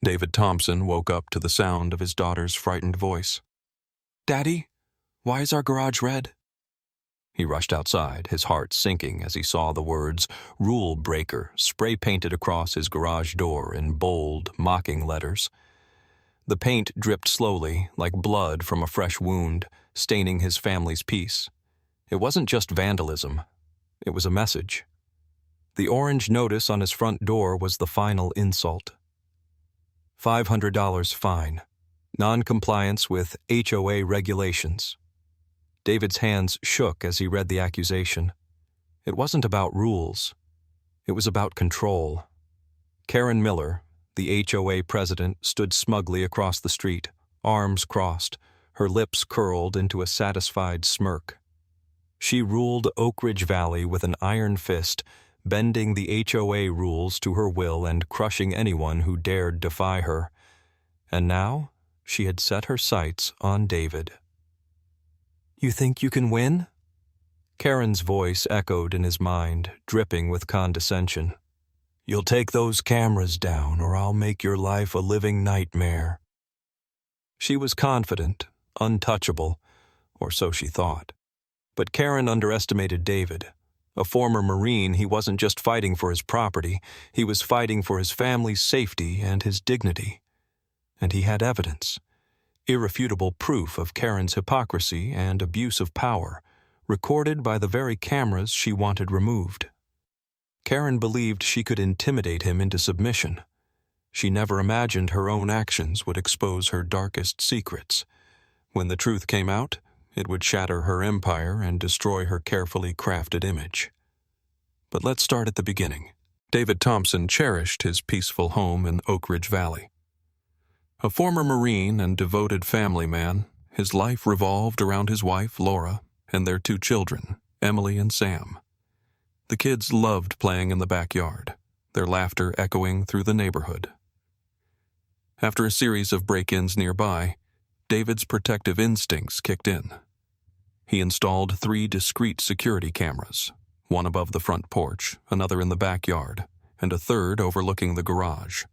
David Thompson woke up to the sound of his daughter's frightened voice. "Daddy, why is our garage red?" He rushed outside, his heart sinking as he saw the words "Rule Breaker" spray-painted across his garage door in bold, mocking letters. The paint dripped slowly, like blood from a fresh wound, staining his family's peace. It wasn't just vandalism. It was a message. The orange notice on his front door was the final insult. $500 fine. Non-compliance with HOA regulations. David's hands shook as he read the accusation. It wasn't about rules. It was about control. Karen Miller, the HOA president, stood smugly across the street, arms crossed, her lips curled into a satisfied smirk. She ruled Oak Ridge Valley with an iron fist, bending the HOA rules to her will and crushing anyone who dared defy her. And now she had set her sights on David. "You think you can win?" Karen's voice echoed in his mind, dripping with condescension. "You'll take those cameras down, or I'll make your life a living nightmare." She was confident, untouchable, or so she thought. But Karen underestimated David. A former Marine, he wasn't just fighting for his property, he was fighting for his family's safety and his dignity. And he had evidence. Irrefutable proof of Karen's hypocrisy and abuse of power, recorded by the very cameras she wanted removed. Karen believed she could intimidate him into submission. She never imagined her own actions would expose her darkest secrets. When the truth came out, it would shatter her empire and destroy her carefully crafted image. But let's start at the beginning. David Thompson cherished his peaceful home in Oak Ridge Valley. A former Marine and devoted family man, his life revolved around his wife, Laura, and their two children, Emily and Sam. The kids loved playing in the backyard, their laughter echoing through the neighborhood. After a series of break-ins nearby, David's protective instincts kicked in. He installed 3 discreet security cameras, one above the front porch, another in the backyard, and a third overlooking the garage.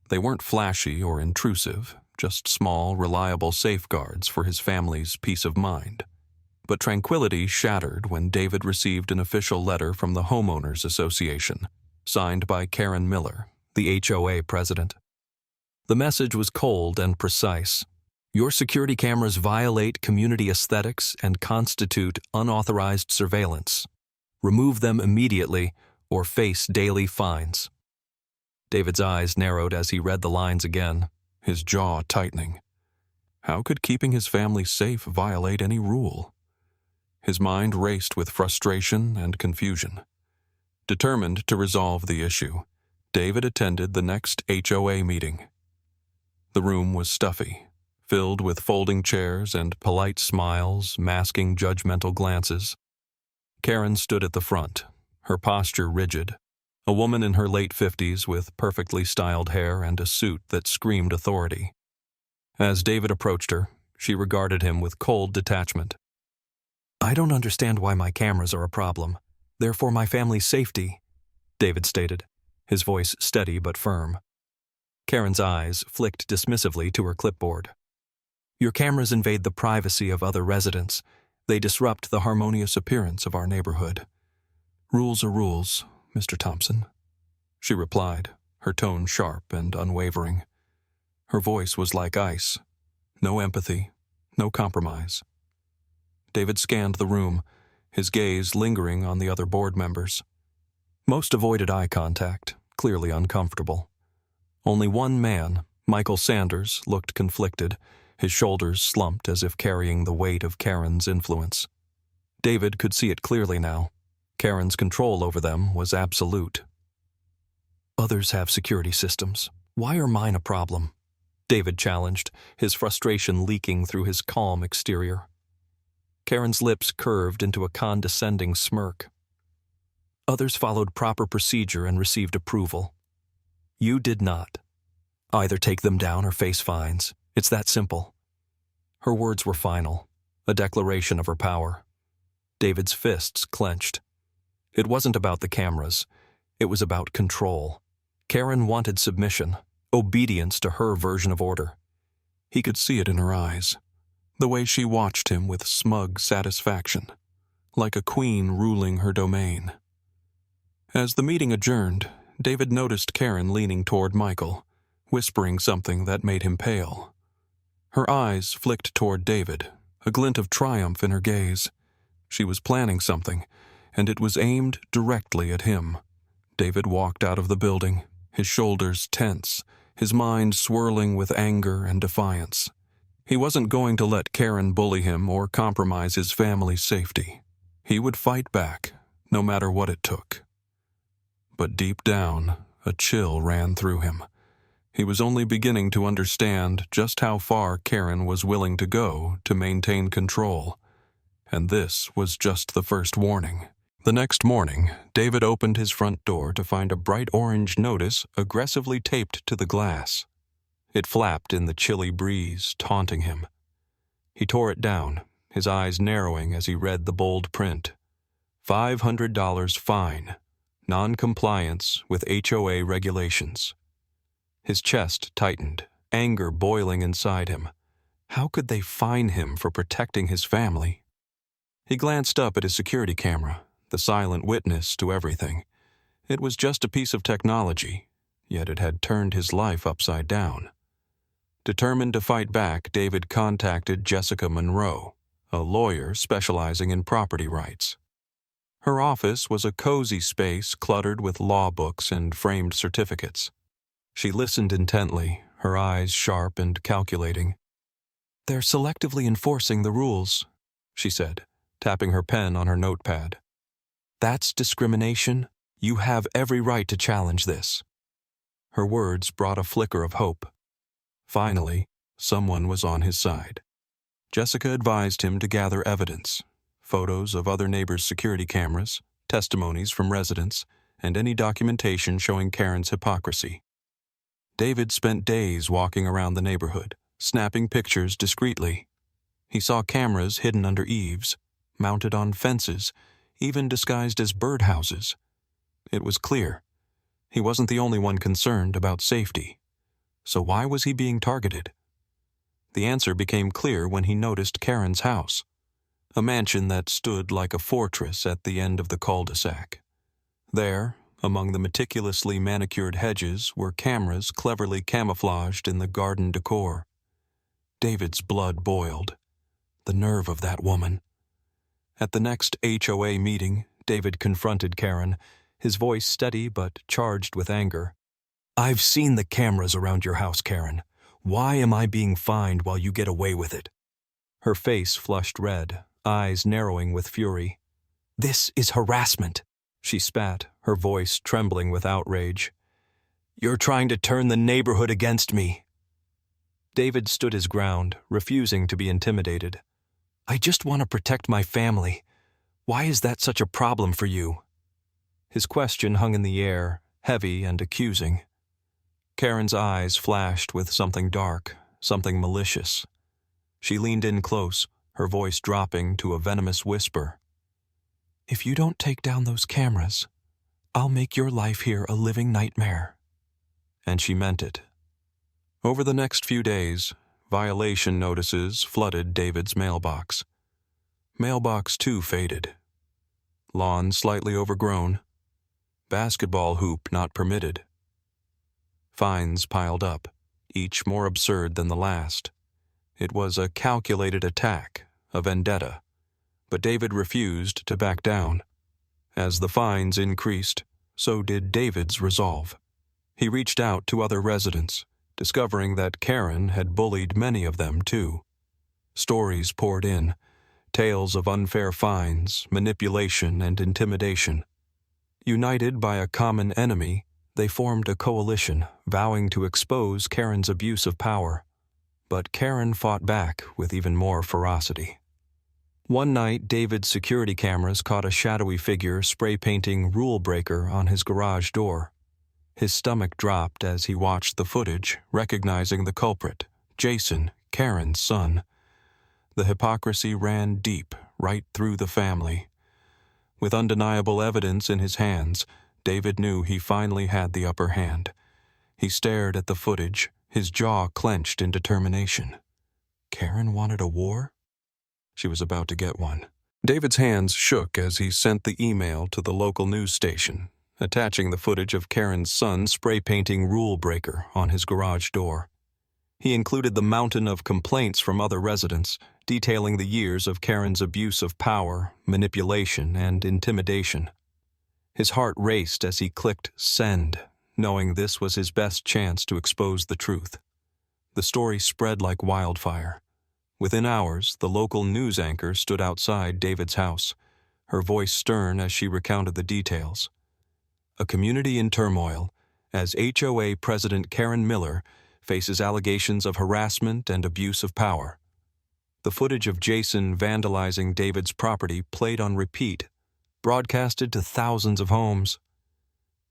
They weren't flashy or intrusive, just small, reliable safeguards for his family's peace of mind. But tranquility shattered when David received an official letter from the Homeowners Association, signed by Karen Miller, the HOA president. The message was cold and precise. "Your security cameras violate community aesthetics and constitute unauthorized surveillance. Remove them immediately or face daily fines." David's eyes narrowed as he read the lines again, his jaw tightening. How could keeping his family safe violate any rule? His mind raced with frustration and confusion. Determined to resolve the issue, David attended the next HOA meeting. The room was stuffy, filled with folding chairs and polite smiles masking judgmental glances. Karen stood at the front, her posture rigid, a woman in her late 50s with perfectly styled hair and a suit that screamed authority. As David approached her, she regarded him with cold detachment. "I don't understand why my cameras are a problem. They're for my family's safety," David stated, his voice steady but firm. Karen's eyes flicked dismissively to her clipboard. "Your cameras invade the privacy of other residents. They disrupt the harmonious appearance of our neighborhood." "Rules are rules, Mr. Thompson," she replied, her tone sharp and unwavering. Her voice was like ice. No empathy, no compromise. David scanned the room, his gaze lingering on the other board members. Most avoided eye contact, clearly uncomfortable. Only one man, Michael Sanders, looked conflicted, his shoulders slumped as if carrying the weight of Karen's influence. David could see it clearly now. Karen's control over them was absolute. "Others have security systems. Why are mine a problem?" David challenged, his frustration leaking through his calm exterior. Karen's lips curved into a condescending smirk. "Others followed proper procedure and received approval. You did not. Either take them down or face fines. It's that simple." Her words were final, a declaration of her power. David's fists clenched. It wasn't about the cameras. It was about control. Karen wanted submission, obedience to her version of order. He could see it in her eyes, the way she watched him with smug satisfaction, like a queen ruling her domain. As the meeting adjourned, David noticed Karen leaning toward Michael, whispering something that made him pale. Her eyes flicked toward David, a glint of triumph in her gaze. She was planning something, and it was aimed directly at him. David walked out of the building, his shoulders tense, his mind swirling with anger and defiance. He wasn't going to let Karen bully him or compromise his family's safety. He would fight back, no matter what it took. But deep down, a chill ran through him. He was only beginning to understand just how far Karen was willing to go to maintain control. And this was just the first warning. The next morning, David opened his front door to find a bright orange notice aggressively taped to the glass. It flapped in the chilly breeze, taunting him. He tore it down, his eyes narrowing as he read the bold print. $500 fine. Non-compliance with HOA regulations. His chest tightened, anger boiling inside him. How could they fine him for protecting his family? He glanced up at his security camera, the silent witness to everything. It was just a piece of technology, yet it had turned his life upside down. Determined to fight back, David contacted Jessica Monroe, a lawyer specializing in property rights. Her office was a cozy space cluttered with law books and framed certificates. She listened intently, her eyes sharp and calculating. "They're selectively enforcing the rules," she said, tapping her pen on her notepad. "That's discrimination. You have every right to challenge this." Her words brought a flicker of hope. Finally, someone was on his side. Jessica advised him to gather evidence, photos of other neighbors' security cameras, testimonies from residents, and any documentation showing Karen's hypocrisy. David spent days walking around the neighborhood, snapping pictures discreetly. He saw cameras hidden under eaves, mounted on fences, even disguised as birdhouses. It was clear. He wasn't the only one concerned about safety. So why was he being targeted? The answer became clear when he noticed Karen's house, a mansion that stood like a fortress at the end of the cul-de-sac. There, among the meticulously manicured hedges, were cameras cleverly camouflaged in the garden decor. David's blood boiled. The nerve of that woman. At the next HOA meeting, David confronted Karen, his voice steady but charged with anger. "I've seen the cameras around your house, Karen. Why am I being fined while you get away with it?" Her face flushed red, eyes narrowing with fury. "This is harassment," she spat, her voice trembling with outrage. "You're trying to turn the neighborhood against me." David stood his ground, refusing to be intimidated. "I just want to protect my family. Why is that such a problem for you?" His question hung in the air, heavy and accusing. Karen's eyes flashed with something dark, something malicious. She leaned in close, her voice dropping to a venomous whisper. "If you don't take down those cameras, I'll make your life here a living nightmare." And she meant it. Over the next few days, violation notices flooded David's mailbox. Mailbox 2 faded. Lawn slightly overgrown. Basketball hoop not permitted. Fines piled up, each more absurd than the last. It was a calculated attack, a vendetta. But David refused to back down. As the fines increased, so did David's resolve. He reached out to other residents, discovering that Karen had bullied many of them too. Stories poured in, tales of unfair fines, manipulation, and intimidation. United by a common enemy, they formed a coalition, vowing to expose Karen's abuse of power. But Karen fought back with even more ferocity. One night, David's security cameras caught a shadowy figure spray-painting "rule breaker" on his garage door. His stomach dropped as he watched the footage, recognizing the culprit, Jason, Karen's son. The hypocrisy ran deep, right through the family. With undeniable evidence in his hands, David knew he finally had the upper hand. He stared at the footage, his jaw clenched in determination. Karen wanted a war? She was about to get one. David's hands shook as he sent the email to the local news station, attaching the footage of Karen's son spray-painting Rule Breaker on his garage door. He included the mountain of complaints from other residents, detailing the years of Karen's abuse of power, manipulation, and intimidation. His heart raced as he clicked send, knowing this was his best chance to expose the truth. The story spread like wildfire. Within hours, the local news anchor stood outside David's house, her voice stern as she recounted the details. A community in turmoil, as HOA President Karen Miller faces allegations of harassment and abuse of power. The footage of Jason vandalizing David's property played on repeat, broadcasted to thousands of homes.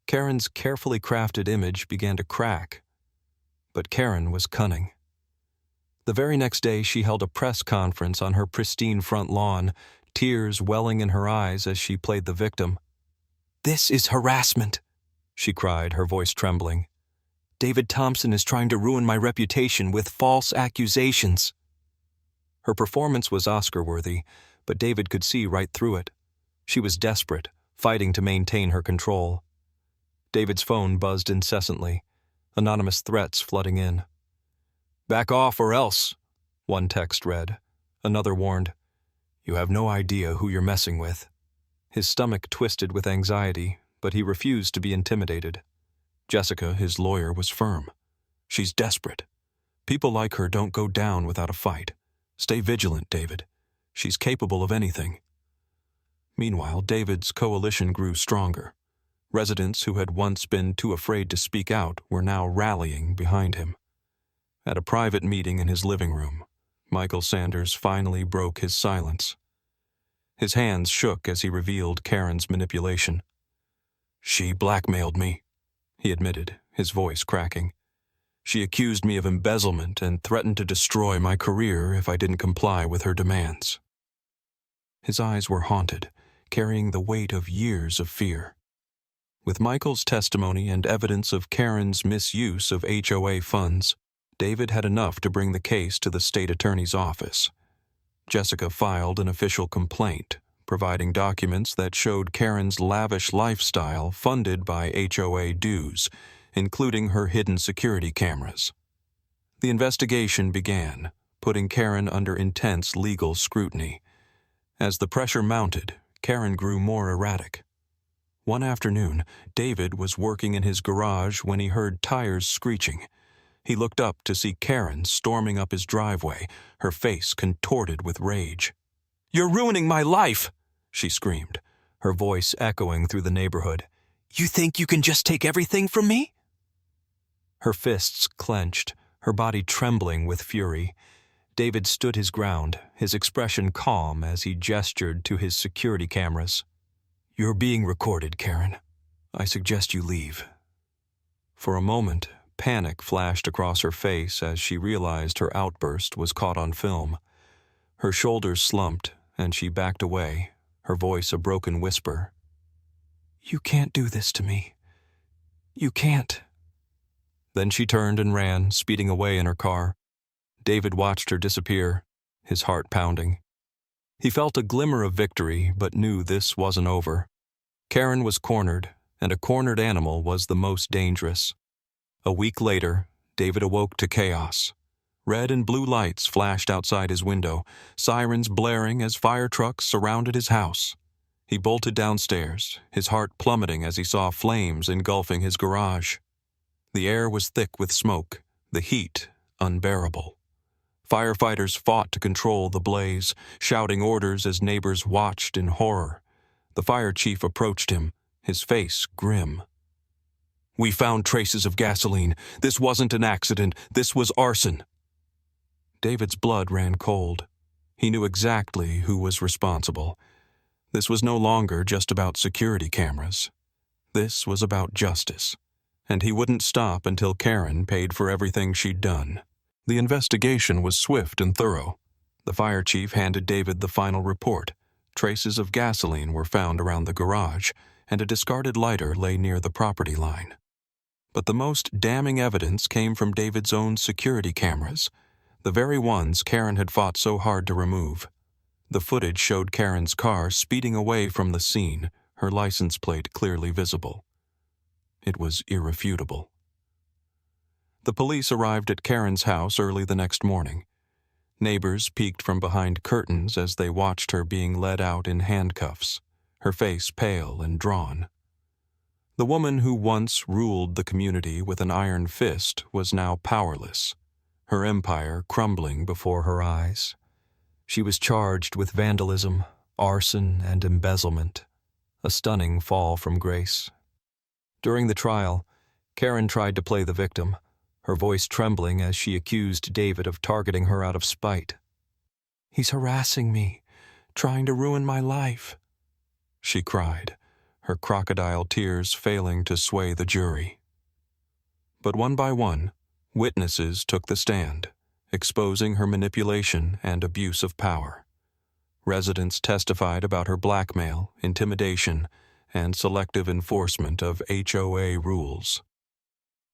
Karen's carefully crafted image began to crack. But Karen was cunning. The very next day, she held a press conference on her pristine front lawn, tears welling in her eyes as she played the victim. "This is harassment," she cried, her voice trembling. "David Thompson is trying to ruin my reputation with false accusations." Her performance was Oscar-worthy, but David could see right through it. She was desperate, fighting to maintain her control. David's phone buzzed incessantly, anonymous threats flooding in. "Back off or else," one text read. Another warned, "You have no idea who you're messing with." His stomach twisted with anxiety, but he refused to be intimidated. Jessica, his lawyer, was firm. "She's desperate. People like her don't go down without a fight. Stay vigilant, David. She's capable of anything." Meanwhile, David's coalition grew stronger. Residents who had once been too afraid to speak out were now rallying behind him. At a private meeting in his living room, Michael Sanders finally broke his silence. His hands shook as he revealed Karen's manipulation. "She blackmailed me," he admitted, his voice cracking. "She accused me of embezzlement and threatened to destroy my career if I didn't comply with her demands." His eyes were haunted, carrying the weight of years of fear. With Michael's testimony and evidence of Karen's misuse of HOA funds, David had enough to bring the case to the state attorney's office. Jessica filed an official complaint, providing documents that showed Karen's lavish lifestyle funded by HOA dues, including her hidden security cameras. The investigation began, putting Karen under intense legal scrutiny. As the pressure mounted, Karen grew more erratic. One afternoon, David was working in his garage when he heard tires screeching. He looked up to see Karen storming up his driveway, her face contorted with rage. "You're ruining my life!" she screamed, her voice echoing through the neighborhood. "You think you can just take everything from me?" Her fists clenched, her body trembling with fury. David stood his ground, his expression calm as he gestured to his security cameras. "You're being recorded, Karen. I suggest you leave." For a moment, panic flashed across her face as she realized her outburst was caught on film. Her shoulders slumped, and she backed away, her voice a broken whisper. "You can't do this to me. You can't." Then she turned and ran, speeding away in her car. David watched her disappear, his heart pounding. He felt a glimmer of victory, but knew this wasn't over. Karen was cornered, and a cornered animal was the most dangerous. A week later, David awoke to chaos. Red and blue lights flashed outside his window, sirens blaring as fire trucks surrounded his house. He bolted downstairs, his heart plummeting as he saw flames engulfing his garage. The air was thick with smoke, the heat unbearable. Firefighters fought to control the blaze, shouting orders as neighbors watched in horror. The fire chief approached him, his face grim. "We found traces of gasoline. This wasn't an accident. This was arson." David's blood ran cold. He knew exactly who was responsible. This was no longer just about security cameras. This was about justice. And he wouldn't stop until Karen paid for everything she'd done. The investigation was swift and thorough. The fire chief handed David the final report. Traces of gasoline were found around the garage, and a discarded lighter lay near the property line. But the most damning evidence came from David's own security cameras, the very ones Karen had fought so hard to remove. The footage showed Karen's car speeding away from the scene, her license plate clearly visible. It was irrefutable. The police arrived at Karen's house early the next morning. Neighbors peeked from behind curtains as they watched her being led out in handcuffs, her face pale and drawn. The woman who once ruled the community with an iron fist was now powerless, her empire crumbling before her eyes. She was charged with vandalism, arson, and embezzlement, a stunning fall from grace. During the trial, Karen tried to play the victim, her voice trembling as she accused David of targeting her out of spite. "He's harassing me, trying to ruin my life," she cried, her crocodile tears failing to sway the jury. But one by one, witnesses took the stand, exposing her manipulation and abuse of power. Residents testified about her blackmail, intimidation, and selective enforcement of HOA rules.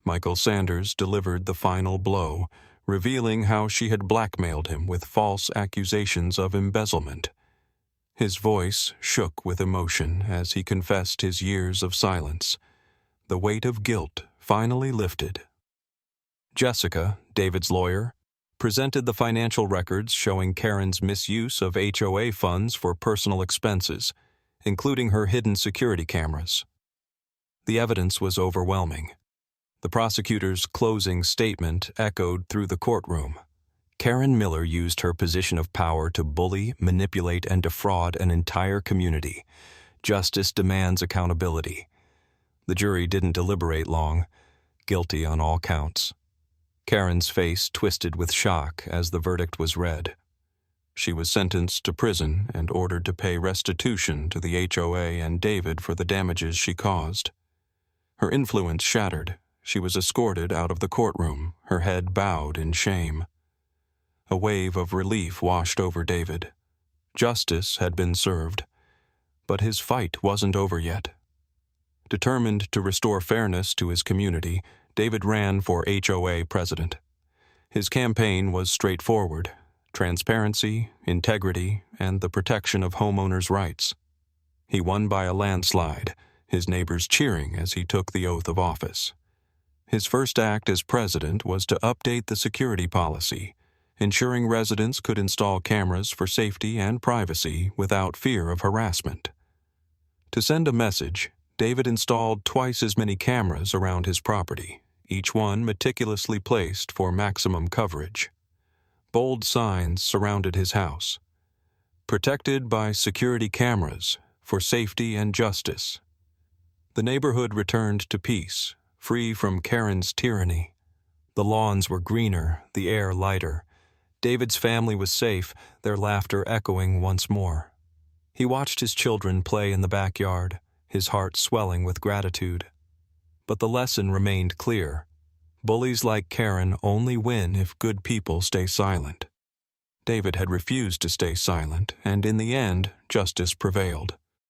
Michael Sanders delivered the final blow, revealing how she had blackmailed him with false accusations of embezzlement. His voice shook with emotion as he confessed his years of silence. The weight of guilt finally lifted. Jessica, David's lawyer, presented the financial records showing Karen's misuse of HOA funds for personal expenses, including her hidden security cameras. The evidence was overwhelming. The prosecutor's closing statement echoed through the courtroom. Karen Miller used her position of power to bully, manipulate, and defraud an entire community. Justice demands accountability. The jury didn't deliberate long, guilty on all counts. Karen's face twisted with shock as the verdict was read. She was sentenced to prison and ordered to pay restitution to the HOA and David for the damages she caused. Her influence shattered. She was escorted out of the courtroom, her head bowed in shame. A wave of relief washed over David. Justice had been served, but his fight wasn't over yet. Determined to restore fairness to his community, David ran for HOA president. His campaign was straightforward: transparency, integrity, and the protection of homeowners' rights. He won by a landslide, his neighbors cheering as he took the oath of office. His first act as president was to update the security policy, ensuring residents could install cameras for safety and privacy without fear of harassment. To send a message, David installed twice as many cameras around his property, each one meticulously placed for maximum coverage. Bold signs surrounded his house. Protected by security cameras, for safety and justice. The neighborhood returned to peace, free from Karen's tyranny. The lawns were greener, the air lighter. David's family was safe, their laughter echoing once more. He watched his children play in the backyard, his heart swelling with gratitude. But the lesson remained clear. Bullies like Karen only win if good people stay silent. David had refused to stay silent, and in the end, justice prevailed.